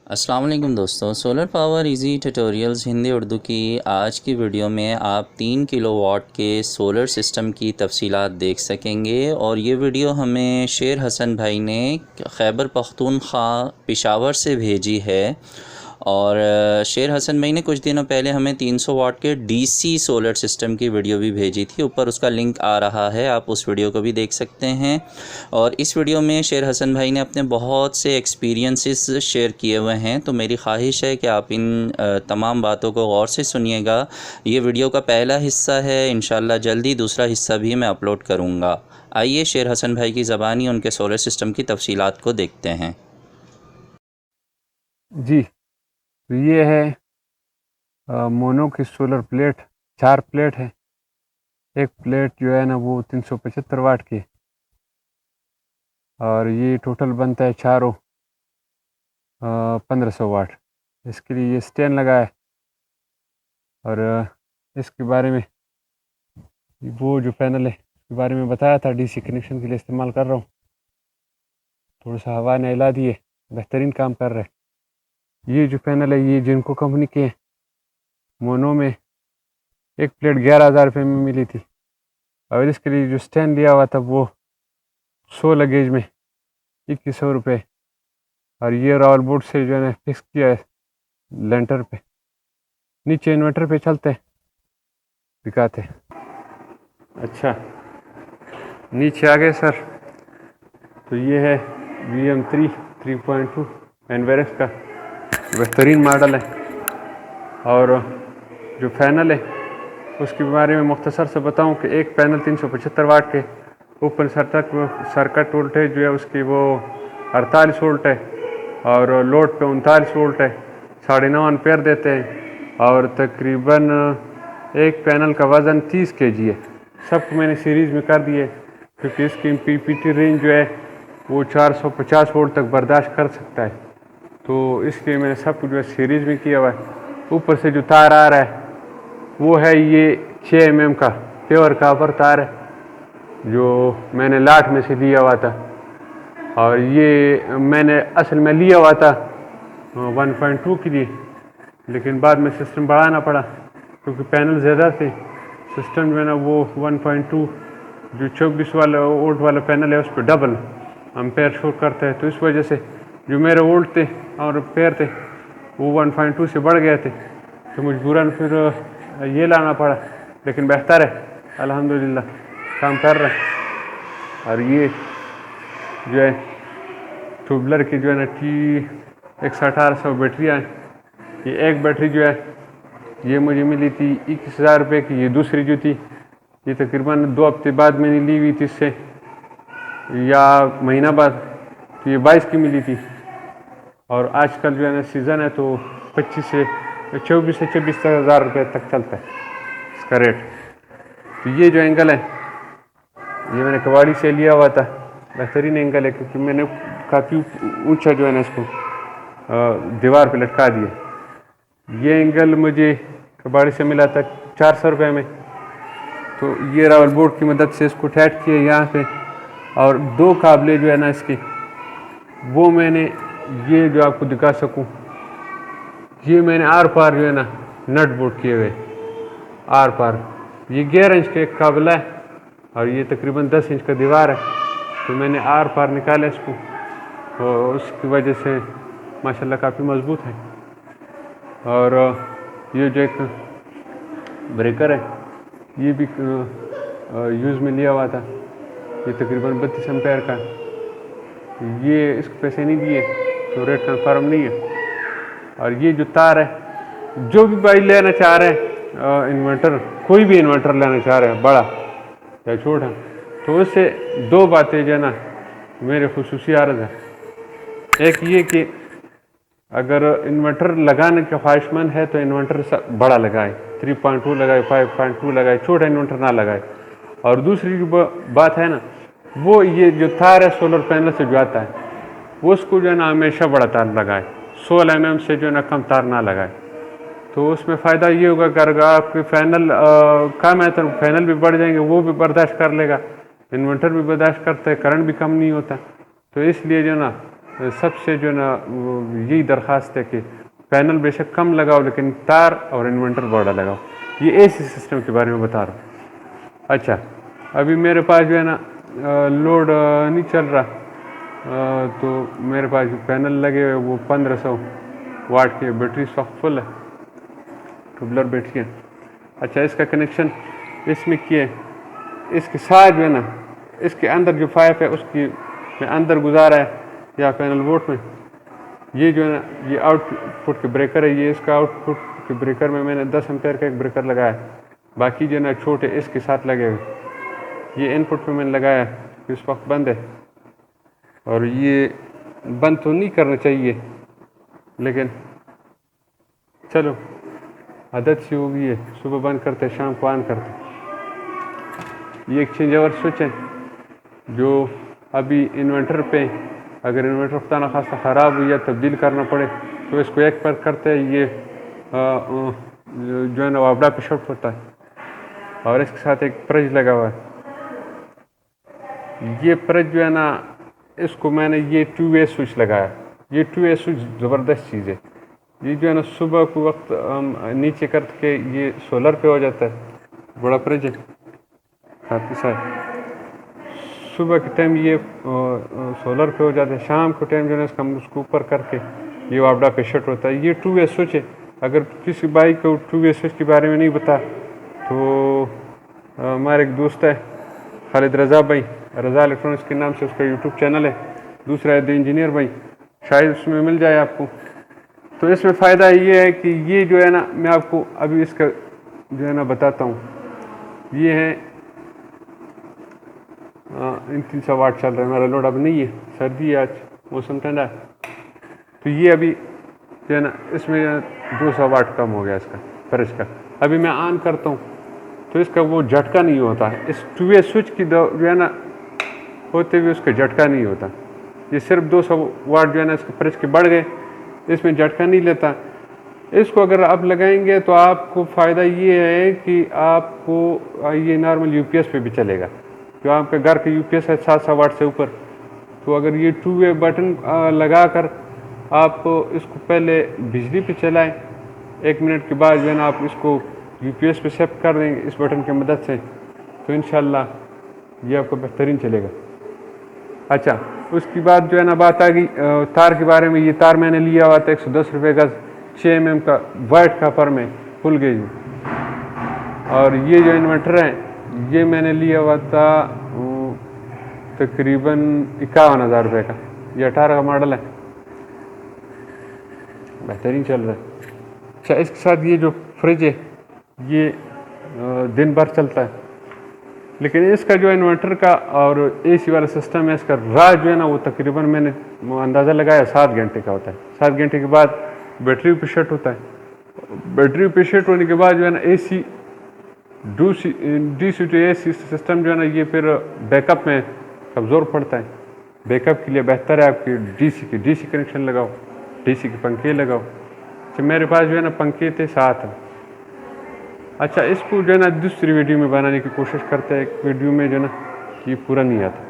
السلام علیکم دوستوں، solar power easy tutorials Hindi Urdu کی آج کی ویڈیو میں آپ 3 کلو واٹ کے سولر سسٹم کی تفصیلات دیکھ سکیں گے، اور یہ ویڈیو ہمیں شیر حسن بھائی نے خیبر پختونخوا پشاور سے بھیجی ہے۔ اور شیر حسن بھائی نے کچھ دنوں پہلے ہمیں 300 واٹ کے ڈی سی سولر سسٹم کی ویڈیو بھی بھیجی تھی، اوپر اس کا لنک آ رہا ہے، آپ اس ویڈیو کو بھی دیکھ سکتے ہیں۔ اور اس ویڈیو میں شیر حسن بھائی نے اپنے بہت سے ایکسپیرینسز شیئر کیے ہوئے ہیں، تو میری خواہش ہے کہ آپ ان تمام باتوں کو غور سے سنیے گا۔ یہ ویڈیو کا پہلا حصہ ہے، انشاءاللہ جلدی دوسرا حصہ بھی میں اپلوڈ کروں گا۔ آئیے شیر حسن بھائی کی زبانی ان کے سولر سسٹم کی تفصیلات کو دیکھتے ہیں۔ جی، تو یہ ہے مونو کی سولر پلیٹ، 4 پلیٹ ہے۔ ایک پلیٹ جو ہے نا وہ 375 واٹ کی، اور یہ ٹوٹل بنتا ہے چاروں 1500 واٹ۔ اس کے لیے یہ اسٹینڈ لگا ہے، اور اس کے بارے میں وہ جو پینل ہے اس کے بارے میں بتایا تھا، ڈی سی کنیکشن کے لیے استعمال کر رہا ہوں۔ تھوڑا سا ہوا نے ہلا دیے، بہترین کام کر رہے۔ یہ جو پینل ہے یہ جن کو کمپنی کے مونو میں ایک پلیٹ 11,000 روپے میں ملی تھی، اور اس کے لیے جو اسٹینڈ لیا ہوا تھا وہ 16 گیج میں 2100 روپے، اور یہ راول بورڈ سے جو ہے نا فکس کیا ہے لینٹر پہ، نیچے انورٹر پہ چلتے دکھاتے۔ اچھا، نیچے آگے سر، تو یہ ہے VM3 3.2 اینویرس کا بہترین ماڈل ہے۔ اور جو پینل ہے اس کے بارے میں مختصر سے بتاؤں کہ ایک پینل 375 واٹ کے، اوپن سرکٹ وولٹیج جو ہے اس کی وہ 48 وولٹ ہے، اور لوڈ پہ 39 وولٹ ہے، 9.5 ایمپیئر دیتے ہیں، اور تقریباً ایک پینل کا وزن 30 kg ہے۔ سب کو میں نے سیریز میں کر دیے کیونکہ اس کی PPT رینج جو ہے وہ 450 وولٹ تک برداشت کر سکتا ہے، تو اس لیے میں نے سب کو جو ہے سیریز میں کیا ہوا ہے۔ اوپر سے جو تار آ رہا ہے وہ ہے یہ 6 mm کا پیور کاپر تار ہے، جو میں نے لاٹ میں سے لیا ہوا تھا، اور یہ میں نے اصل میں لیا ہوا تھا 1.2 کے لیے، لیکن بعد میں سسٹم بڑھانا پڑا کیونکہ پینل زیادہ تھے۔ سسٹم جو ہے نا وہ 1.2 جو 24 والا وولٹ والا پینل ہے اس پہ ڈبل امپیئر شو کرتا ہے، تو اس وجہ سے جو میرے وولٹ تھے اور امپیئر تھے وہ 1.2 سے بڑھ گئے تھے، تو مجبوراً پھر یہ لانا پڑا، لیکن بہتر ہے الحمدللہ، کام کر رہا ہے۔ اور یہ جو ہے ٹوبلر کی جو ہے نا T1800 بیٹریاں ہیں۔ یہ ایک بیٹری جو ہے یہ مجھے ملی تھی 21,000 روپے کی، یہ دوسری جو تھی یہ تقریباً 2 ہفتے بعد میں نے لی ہوئی تھی، اس سے یا مہینہ بعد، تو یہ 22 کی ملی تھی۔ اور آج کل جو ہے نا سیزن ہے تو 24 سے 26,000 روپے تک چلتا ہے اس کا ریٹ۔ تو یہ جو اینگل ہے یہ میں نے کباڑی سے لیا ہوا تھا، بہترین اینگل ہے کیونکہ میں نے کافی اونچا جو ہے نا اس کو دیوار پہ لٹکا دیا۔ یہ اینگل مجھے کباڑی سے ملا تھا 400 روپے میں، تو یہ راول بورڈ کی مدد سے اس کو ٹائٹ کیا یہاں پہ، اور 2 قابلے جو ہے نا اس کی وہ میں نے یہ جو آپ کو دکھا سکوں، یہ میں نے آر پار جو ہے نا نٹ بورڈ کیے ہوئے، آر پار یہ 11 انچ کا ایک قابلہ ہے، اور یہ تقریباً 10 انچ کا دیوار ہے، تو میں نے آر پار نکالا اس کو، اور اس کی وجہ سے ماشاءاللہ کافی مضبوط ہے۔ اور یہ جو ایک بریکر ہے یہ بھی یوز میں لیا ہوا تھا، یہ تقریباً 32 امپیئر کا، یہ اس کو پیسے نہیں دیے تو ریٹ کنفرم نہیں ہے۔ اور یہ جو تار ہے، جو بھی بھائی لینا چاہ رہے ہیں انورٹر، کوئی بھی انورٹر لینا چاہ رہے ہیں بڑا یا چھوٹا، تو اس سے 2 باتیں جو ہے نا میرے خصوصی عرض ہے۔ ایک یہ کہ اگر انورٹر لگانے کا خواہش مند ہے تو انورٹر بڑا لگائے، 3.2 لگائے، 5.2 لگائے، چھوٹا انورٹر نہ لگائے۔ اور دوسری جو بات ہے نا وہ یہ جو تار ہے سولر پینل سے جو آتا ہے وہ اس کو جو ہے نا ہمیشہ بڑا تار لگائے، 16 mm سے جو ہے نا کم تار نہ لگائے، تو اس میں فائدہ یہ ہوگا کہ اگر آپ کے پینل کم ہے تو پینل بھی بڑھ جائیں گے، وہ بھی برداشت کر لے گا، انورٹر بھی برداشت کرتا ہے، کرنٹ بھی کم نہیں ہوتا، تو اس لیے جو ہے نا سب سے جو ہے نا یہی درخواست ہے کہ پینل بے شک کم لگاؤ لیکن تار اور انورٹر بڑا لگاؤ. یہ اے سی سسٹم کے بارے میں بتا رہا ہوں. اچھا ابھی میرے پاس جو ہے نا لوڈ نہیں چل رہا تو میرے پاس جو پینل لگے ہوئے وہ 1500 واٹ کی بیٹری اس وقت فل ہے, ٹوبلر بیٹری ہے. اچھا اس کا کنیکشن اس میں کیے, اس کے ساتھ جو ہے نا اس کے اندر جو 5 ہے اس کی میں اندر گزارا ہے یا پینل بورڈ میں. یہ جو ہے نا یہ آؤٹ پٹ کے بریکر ہے, یہ اس کا آؤٹ پٹ کے بریکر میں نے 10 امپیئر کا ایک بریکر لگایا ہے. باقی جو ہے نا چھوٹے اس کے ساتھ لگے ہوئے. یہ ان پٹ پہ میں نے لگایا کہ اس وقت بند ہے, اور یہ بند تو نہیں کرنا چاہیے لیکن چلو عادت سی ہو گئی ہے, صبح بند کرتے شام کو آن کرتے. یہ ایک چینج اوور سوئچ ہے جو ابھی انورٹر پہ اگر انورٹر خدا نخواستہ خراب ہوئی یا تبدیل کرنا پڑے تو اس کو ایک پر کرتے یہ جو ہے نا وابڈا پہ شاٹ ہوتا ہے, اور اس کے ساتھ ایک پرج لگا ہوا ہے. یہ پرج جو ہے نا اس کو میں نے یہ 2 وے سوئچ لگایا. یہ 2 وے سوئچ زبردست چیز ہے. یہ جو ہے نا صبح کو وقت نیچے کر کے یہ سولر پہ ہو جاتا ہے, بڑا پرج ہے آپ کے ساتھ. صبح کے ٹائم یہ سولر پہ ہو جاتا ہے, شام کے ٹائم جو ہے نا اس کو اوپر کر کے یہ وابڈا پہ شٹ ہوتا ہے. یہ 2 وے سوئچ ہے. اگر کسی بھائی کو 2 وے سوئچ کے بارے میں نہیں پتا تو ہمارے ایک دوست ہے خالد رضا بھائی, رضا الیکٹرانکس کے نام سے اس کا یوٹیوب چینل ہے. دوسرا ہے دی انجینئر بھائی, شاید اس میں مل جائے آپ کو. تو اس میں فائدہ یہ ہے کہ یہ جو ہے نا میں آپ کو ابھی اس کا جو ہے نا بتاتا ہوں. یہ ہے 300 واٹ چل رہا ہے میرا لوڈ. اب نہیں ہے, سردی ہے, آج موسم ٹھنڈا ہے, تو یہ ابھی جو ہے نا اس میں 200 واٹ کم ہو گیا اس کا فرج کا. ابھی میں آن کرتا ہوں تو اس کا وہ جھٹکا نہیں ہوتا ہے. اس 2 وے سوئچ کی جو ہے نا ہوتے ہوئے اس کا جھٹکا نہیں ہوتا. یہ صرف 200 واٹ جو ہے نا اس کے فرج کے بڑھ گئے, اس میں جھٹکا نہیں لیتا. اس کو اگر آپ لگائیں گے تو آپ کو فائدہ یہ ہے کہ آپ کو یہ نارمل یو پی ایس پہ بھی چلے گا. جو آپ کے گھر کا یو پی ایس ہے 700 واٹ سے اوپر, تو اگر یہ 2 وے بٹن لگا کر آپ اس کو پہلے بجلی پہ چلائیں, 1 منٹ کے بعد جو ہے نا آپ اس کو یو پی ایس پہ شفٹ کر دیں گے اس بٹن کی مدد سے, تو انشاءاللہ یہ آپ کو بہترین چلے گا. اچھا اس کی بعد جو ہے نا بات آ گئی تار کے بارے میں. یہ تار میں نے لیا ہوا تھا 110 روپے گز 6 mm کا وائٹ کاپر میں فل گیج. اور یہ جو انورٹر ہے یہ میں نے لیا ہوا تھا تقریباً 51,000 روپے کا. یہ 18 کا ماڈل ہے, بہترین چل رہا ہے. اچھا اس کے ساتھ یہ جو فریج ہے یہ دن بھر چلتا ہے, لیکن اس کا جو انورٹر کا اور اے سی والا سسٹم ہے اس کا رات جو ہے نا وہ تقریباً میں نے اندازہ لگایا 7 گھنٹے کا ہوتا ہے. 7 گھنٹے کے بعد بیٹری پہ شٹ ہوتا ہے. بیٹری پہ شٹ ہونے کے بعد جو ہے نا A C D C to A C system جو ہے نا یہ پھر بیک اپ میں کمزور پڑتا ہے. بیک اپ کے لیے بہتر ہے آپ کی ڈی سی کنیکشن لگاؤ, ڈی سی کے پنکھے لگاؤ. اچھا میرے پاس جو ہے نا پنکھے تھے 7. اچھا اس کو جو ہے نا دوسری ویڈیو میں بنانے کی کوشش کرتے ہیں, ایک ویڈیو میں جو ہے نا یہ پورا نہیں آتا.